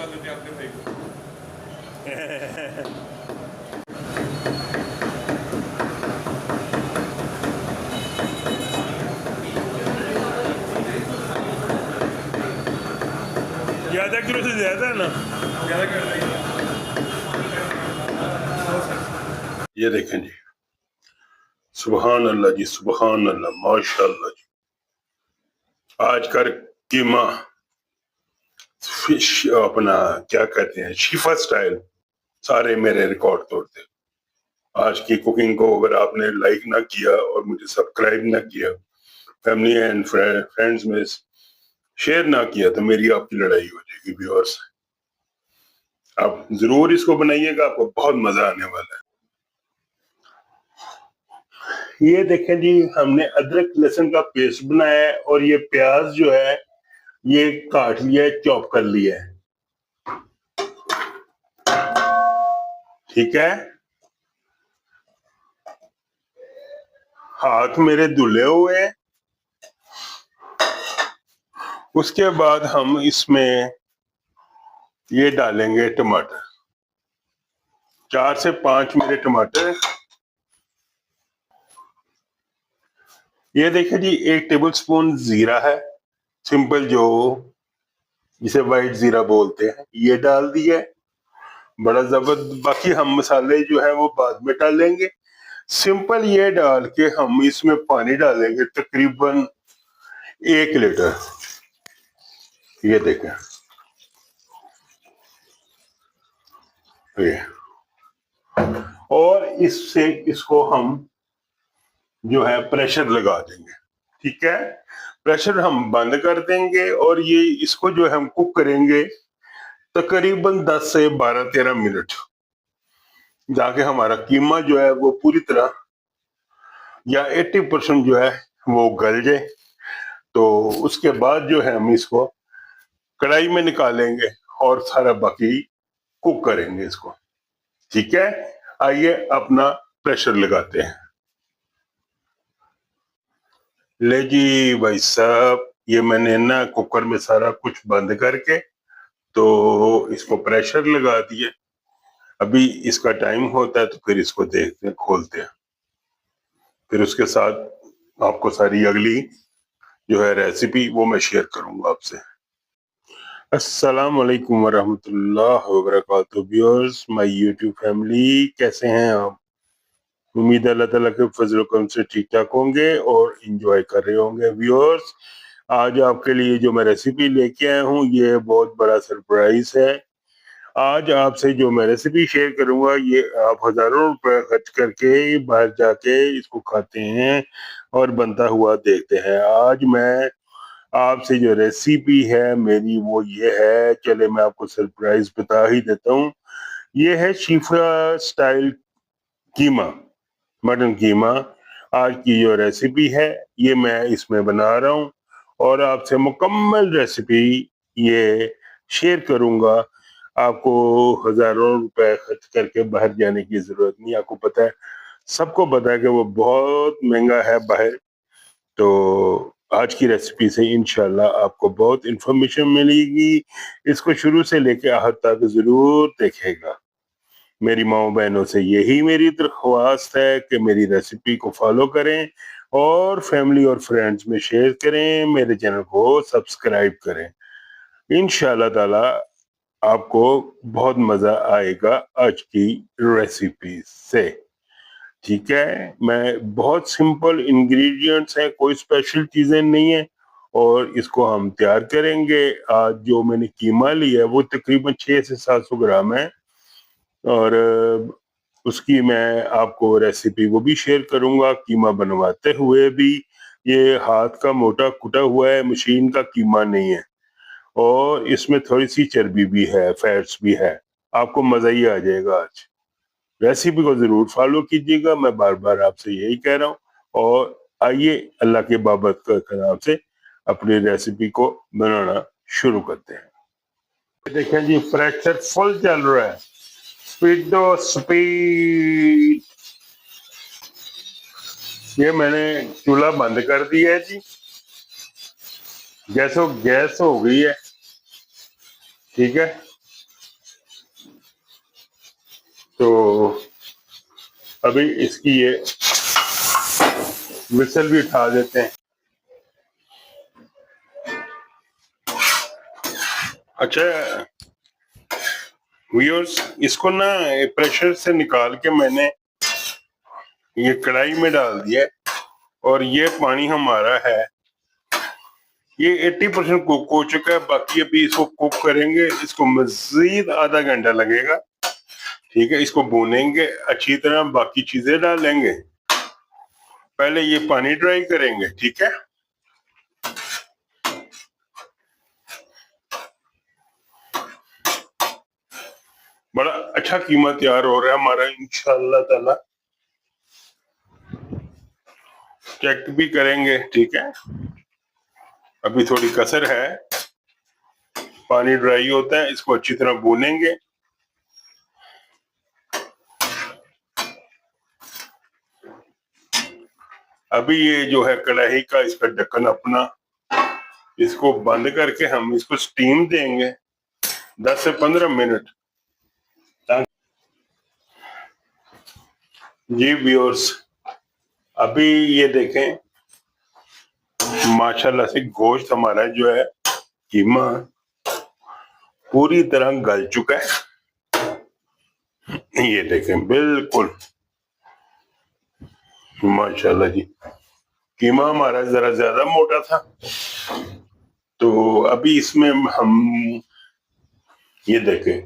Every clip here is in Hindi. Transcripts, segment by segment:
ज्यादा किलो से ज्यादा ना ज्यादा कर देंगे। ये देखें जी, सुबहान अल्लाह जी, सुबहान अल्लाह, माशाअल्लाह जी। आज का कीमा फिश अपना क्या कहते हैं, शीफा स्टाइल, सारे मेरे रिकॉर्ड तोड़ते। आज की कुकिंग को अगर आपने लाइक ना किया और मुझे सब्सक्राइब ना किया, फैमिली एंड फ्रेंड्स में शेयर ना किया, तो मेरी आपकी लड़ाई हो जाएगी व्यूअर्स। आप जरूर इसको बनाइएगा, आपको बहुत मजा आने वाला है। ये देखें जी, हमने अदरक लहसुन का पेस्ट बनाया है और ये प्याज जो है ये काट लिया है, चॉप कर लिया है। ठीक है, हाथ मेरे धुले हुए हैं। उसके बाद हम इसमें ये डालेंगे टमाटर, 4 से 5 मेरे टमाटर। ये देखिए जी, 1 टेबल स्पून जीरा है, सिंपल जो जिसे वाइट जीरा बोलते हैं, ये डाल दिया है। बड़ा जबरदस्त। बाकी हम मसाले जो है वो बाद में डालेंगे। सिंपल ये डाल के हम इसमें पानी डालेंगे तकरीबन 1 लीटर। ये देखें, ये और इससे इसको हम जो है प्रेशर लगा देंगे। ठीक है, प्रेशर हम बंद कर देंगे और ये इसको जो है हम कुक करेंगे तकरीबन 10 से 12-13 मिनट, जाके हमारा कीमा जो है वो पूरी तरह या 80% जो है वो गल जाए। तो उसके बाद जो है हम इसको कढ़ाई में निकालेंगे और सारा बाकी कुक करेंगे इसको। ठीक है, आइए अपना प्रेशर लगाते हैं। ले जी भाई साहब, ये मैंने ना कुकर में सारा कुछ बंद करके तो इसको प्रेशर लगा दिए। अभी इसका टाइम होता है तो फिर इसको देखते हैं, खोलते हैं, फिर उसके साथ आपको सारी अगली जो है रेसिपी वो मैं शेयर करूंगा आपसे। अस्सलाम वालेकुम वरहमतुल्लाह वबरकातुहू। व्यूअर्स, माय यूट्यूब फैमिली, कैसे हैं आप? उम्मीद है अल्लाह ताला के फजल करम से ठीक ठाक होंगे और इंजॉय कर रहे होंगे। व्यूअर्स, आज आपके लिए जो मैं रेसिपी लेके आया हूँ ये बहुत बड़ा सरप्राइज है। आज आपसे जो मैं रेसिपी शेयर करूंगा ये आप हजारों रुपए खर्च करके बाहर जाके इसको खाते हैं और बनता हुआ देखते हैं। आज मैं आपसे जो रेसिपी है मेरी वो ये है, चले मैं आपको सरप्राइज बता ही देता हूँ। ये है शीफा स्टाइल कीमा, मटन कीमा। आज की जो रेसिपी है ये मैं इसमें बना रहा हूँ और आपसे मुकम्मल रेसिपी ये शेयर करूंगा। आपको हजारों रुपए खर्च करके बाहर जाने की जरूरत नहीं। आपको पता है, सबको पता है कि वो बहुत महंगा है बाहर। तो आज की रेसिपी से इंशाल्लाह आपको बहुत इंफॉर्मेशन मिलेगी। इसको शुरू से लेके आखिर तक जरूर देखेगा। मेरी माओ बहनों से यही मेरी दरख्वास्त है कि मेरी रेसिपी को फॉलो करें और फैमिली और फ्रेंड्स में शेयर करें, मेरे चैनल को सब्सक्राइब करें। इंशाल्लाह ताला आपको बहुत मजा आएगा आज की रेसिपी से। ठीक है, मैं बहुत सिंपल इंग्रेडिएंट्स हैं, कोई स्पेशल चीजें नहीं है और इसको हम तैयार करेंगे। आज जो मैंने कीमा लिया है वो तकरीबन 600 से 700 ग्राम है और उसकी मैं आपको रेसिपी वो भी शेयर करूंगा कीमा बनवाते हुए भी। ये हाथ का मोटा कुटा हुआ है, मशीन का कीमा नहीं है और इसमें थोड़ी सी चर्बी भी है, फैट्स भी है। आपको मजा ही आ जाएगा। आज रेसिपी को जरूर फॉलो कीजिएगा, मैं बार बार आपसे यही कह रहा हूँ। और आइए अल्लाह के बाबत के नाम से अपनी रेसिपी को बनाना शुरू करते हैं। देखें जी, प्रेशर फुल चल रहा है, स्पीड दो, स्पीड। ये मैंने चूल्हा बंद कर दिया है जी, गैस हो गई है। ठीक है, तो अभी इसकी ये विसल भी उठा देते हैं। अच्छा व्यूअर्स, इसको ना प्रेशर से निकाल के मैंने ये कढ़ाई में डाल दिया है और ये पानी हमारा है, ये 80% कुक हो चुका है। बाकी अभी इसको कुक करेंगे, इसको मजीद आधा घंटा लगेगा। ठीक है, इसको भूनेंगे अच्छी तरह, बाकी चीजें डालेंगे। पहले ये पानी ड्राई करेंगे। ठीक है, बड़ा अच्छा कीमा तैयार हो रहा है हमारा इंशाअल्लाह ताला। चेक भी करेंगे। ठीक है, अभी थोड़ी कसर है, पानी ड्राई होता है, इसको अच्छी तरह भूनेंगे। अभी ये जो है कढ़ाई का इसका ढक्कन अपना, इसको बंद करके हम इसको स्टीम देंगे 10 से 15 मिनट। जी व्यूअर्स, अभी ये देखें माशाल्लाह से गोश्त हमारा जो है कीमा पूरी तरह गल चुका है। ये देखें बिल्कुल माशाल्लाह जी। कीमा हमारा जरा ज्यादा मोटा था, तो अभी इसमें हम ये देखें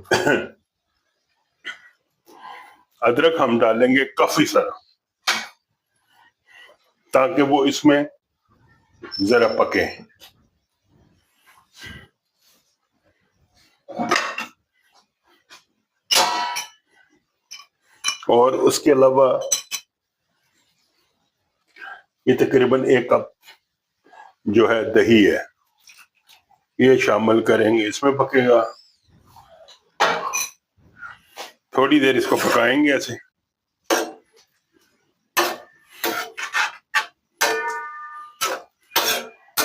अदरक हम डालेंगे काफी सारा, ताकि वो इसमें जरा पके। और उसके अलावा ये तकरीबन 1 कप जो है दही है, ये शामिल करेंगे, इसमें पकेगा। थोड़ी देर इसको पकाएंगे ऐसे।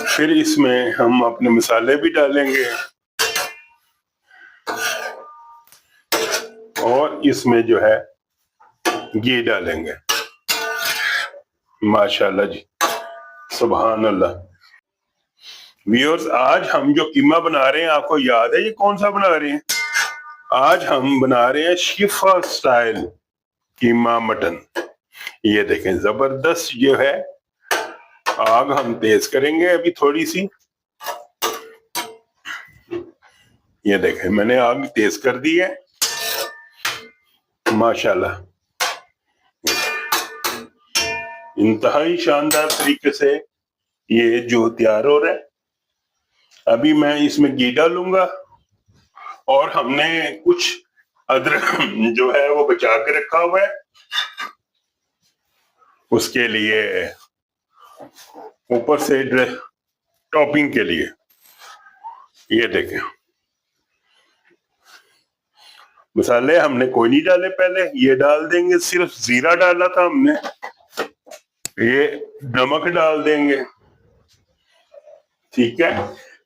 फिर इसमें हम अपने मसाले भी डालेंगे और इसमें जो है घी डालेंगे। माशाल्लाह जी, सुभान अल्लाह। व्यूअर्स, आज हम जो कीमा बना रहे हैं, आपको याद है ये कौन सा बना रहे हैं? आज हम बना रहे हैं शिफा स्टाइल कीमा मटन। ये देखें जबरदस्त जो है। आग हम तेज करेंगे अभी थोड़ी सी। ये देखें मैंने आग तेज कर दी है। माशाल्लाह इंतहाई शानदार तरीके से ये जो तैयार हो रहा है। अभी मैं इसमें घी डालूंगा और हमने कुछ अदरक जो है वो बचा के रखा हुआ है, उसके लिए ऊपर से टॉपिंग के लिए। ये देखें मसाले हमने कोई नहीं डाले, पहले ये डाल देंगे, सिर्फ जीरा डाला था हमने। ये नमक डाल देंगे। ठीक है,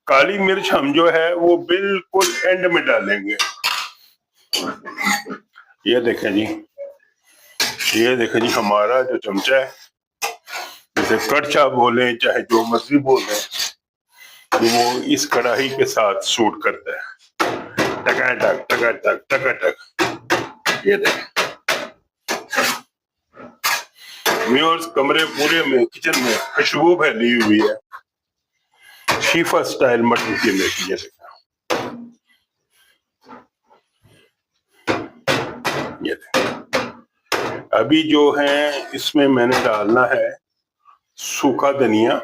काली मिर्च हम जो है वो बिल्कुल एंड में डालेंगे। ये देखें जी, ये देखें जी हमारा जो चमचा है, जैसे कड़छा बोले चाहे जो मर्जी बोले, वो इस कढ़ाई के साथ सूट करता है। टकाटक टकाटक टकाटक। ये देखें व्यूअर्स, कमरे पूरे में किचन में खुशबू फैली हुई है शिफा स्टाइल मटन कीमे की। ये अभी जो है इसमें मैंने डालना है सूखा धनिया,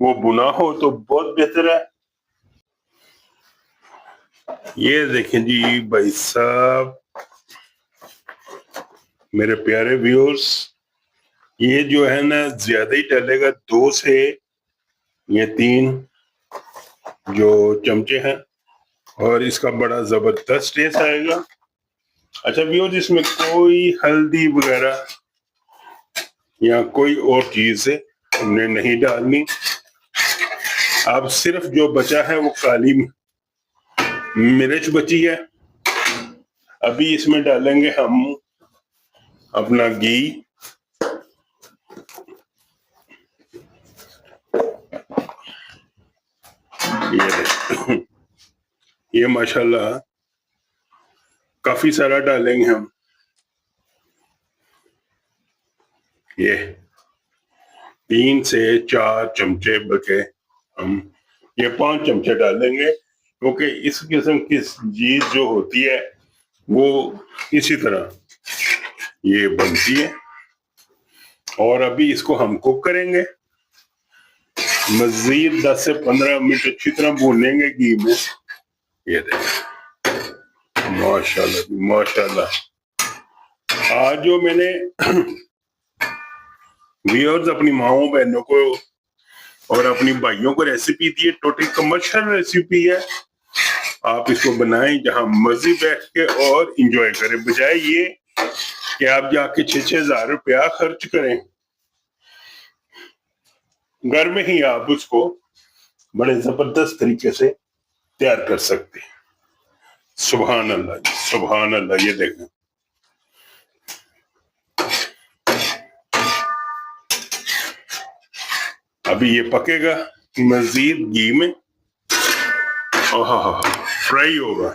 वो बुना हो तो बहुत बेहतर है। ये देखें जी भाई साहब, मेरे प्यारे व्यूअर्स, ये जो है ना ज्यादा ही डलेगा, 2 से ये 3 जो चमचे हैं, और इसका बड़ा जबरदस्त टेस्ट आएगा। अच्छा व्यूअर्स, इसमें कोई हल्दी वगैरह या कोई और चीज हमने नहीं डालनी। अब सिर्फ जो बचा है वो काली मिर्च बची है, अभी इसमें डालेंगे हम अपना घी। ये माशाल्लाह काफी सारा डालेंगे हम। ये 3 से 4 चमचे बल्कि हम ये 5 चमचे डालेंगे, क्योंकि इस किस्म की चीज जो होती है वो इसी तरह ये बनती है। और अभी इसको हम कुक करेंगे मजीद 10 से 15 मिनट अच्छी तरह भूनेंगे घी में। ये देखें माशाल्लाह माशाल्लाह। आज जो मैंने व्यूअर्स अपनी माओ बहनों को और अपनी भाइयों को रेसिपी दी है, टोटली कमर्शियल रेसिपी है। आप इसको बनाएं जहां मर्जी बैठ के और इंजॉय करें, बजाय ये कि आप जाके 6-6 हजार रुपया खर्च करें। घर में ही आप उसको बड़े जबरदस्त तरीके से तैयार कर सकते हैं। सुभान अल्लाह सुभान अल्लाह। ये देखें अभी ये पकेगा मजीद घी में, फ्राई होगा।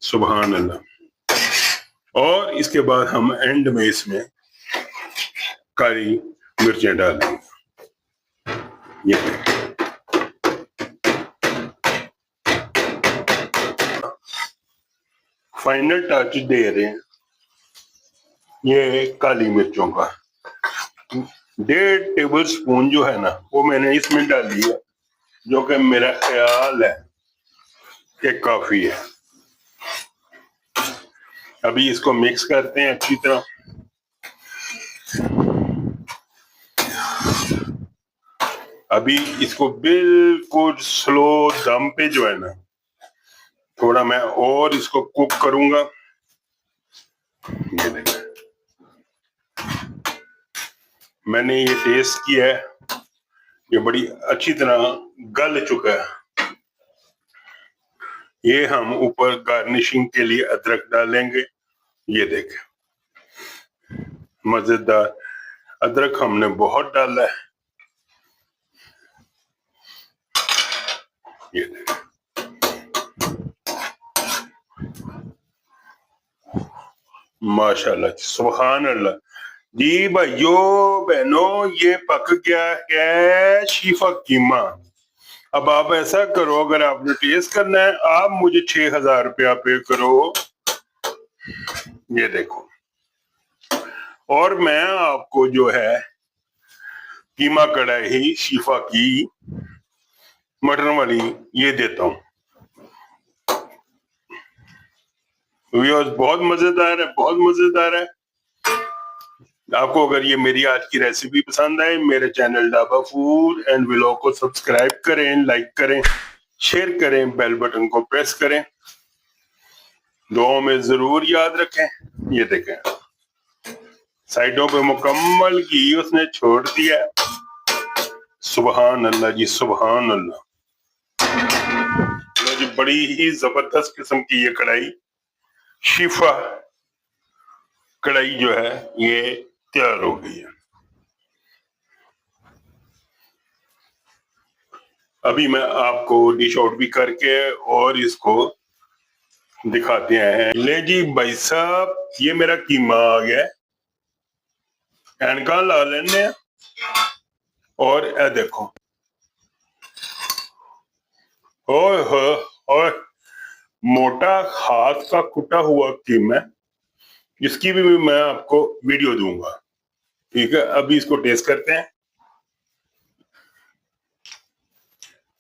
सुभान अल्लाह। और इसके बाद हम एंड में इसमें काली मिर्चें डालेंगे। ये फाइनल टच दे रहे हैं ये काली मिर्चों का। 1.5 टेबल स्पून जो है ना वो मैंने इसमें डाली है, जो कि मेरा ख्याल है कि काफी है। अभी इसको मिक्स करते हैं अच्छी तरह। अभी इसको बिल्कुल स्लो दम पे जो है ना थोड़ा मैं और इसको कुक करूंगा। ये देखिए मैंने ये टेस्ट किया है, ये बड़ी अच्छी तरह गल चुका है। ये हम ऊपर गार्निशिंग के लिए अदरक डालेंगे। ये देखें मजेदार अदरक हमने बहुत डाला है। ये देखें माशाल्लाह सुभान अल्लाह। जी भाइयों बहनों ये पक गया है शीफा कीमा। अब आप ऐसा करो, अगर आपने टेस्ट करना है आप मुझे 6,000 रुपया पे करो। ये देखो, और मैं आपको जो है कीमा कढ़ाई शीफा की मटन वाली ये देता हूँ। बहुत मजेदार है, बहुत मजेदार है। आपको अगर ये मेरी आज की रेसिपी पसंद आए, मेरे channel dhaba food and vlog को सब्सक्राइब करें, लाइक करें, शेयर करें, बेल बटन को प्रेस करें, दुआओं में जरूर याद रखें। ये देखें साइडों पे मुकम्मल घी उसने छोड़ दिया। सुभान अल्लाह जी सुभान अल्लाह जी। बड़ी ही जबरदस्त किस्म की ये कढ़ाई शीफा कढ़ाई जो है ये तैयार हो गई है। अभी मैं आपको डिश आउट भी करके और इसको दिखाते हैं। ले जी भाई साहब ये मेरा कीमा आ गया। एनका ला लेने और ए देखो ओए ओए मोटा हाथ का कुटा हुआ कीमा। इसकी भी मैं आपको वीडियो दूंगा, ठीक है। अभी इसको टेस्ट करते हैं।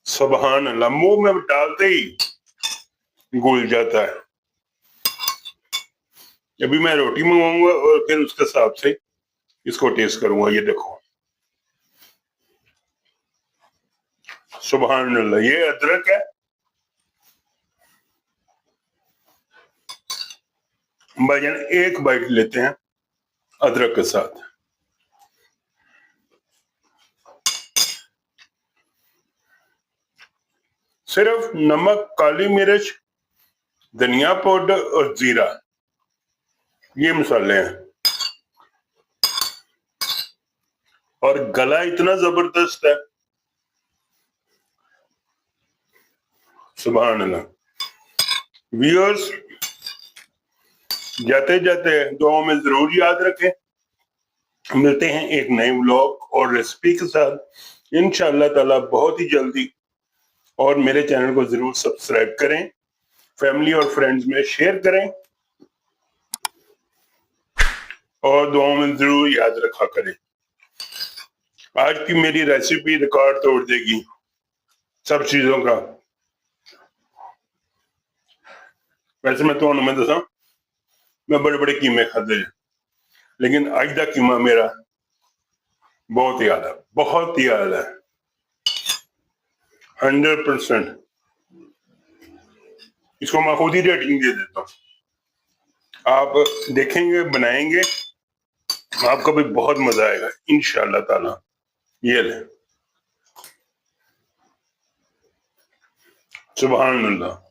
सुभान अल्लाह, मुंह में डालते ही घुल जाता है। अभी मैं रोटी मंगवाऊंगा और फिर उसके हिसाब से इसको टेस्ट करूंगा। ये देखो सुभान अल्लाह। ये अदरक है भाईजान, एक बाइट लेते हैं अदरक के साथ। सिर्फ नमक, काली मिर्च धनिया पाउडर और जीरा, ये मसाले हैं। और गला इतना जबरदस्त है, सुभान अल्लाह। व्यूअर्स, जाते जाते दुआओं में जरूर याद रखें। मिलते हैं एक नए व्लॉग और रेसिपी के साथ इंशाअल्लाह ताला बहुत ही जल्दी। और मेरे चैनल को जरूर सब्सक्राइब करें, फैमिली और फ्रेंड्स में शेयर करें और दुआओं में जरूर याद रखा करें। आज की मेरी रेसिपी रिकॉर्ड तोड़ देगी सब चीजों का। वैसे मैं तो मैं दसा मैं बड़े बड़े कीमे खाते, लेकिन आज का कीमा मेरा बहुत याद है, बहुत याद है, 100%। इसको मैं खुद ही रेटिंग दे देता हूँ। आप देखेंगे, बनाएंगे, आपको भी बहुत मजा आएगा इंशाअल्लाह ताला। ये ले, सुभान अल्लाह।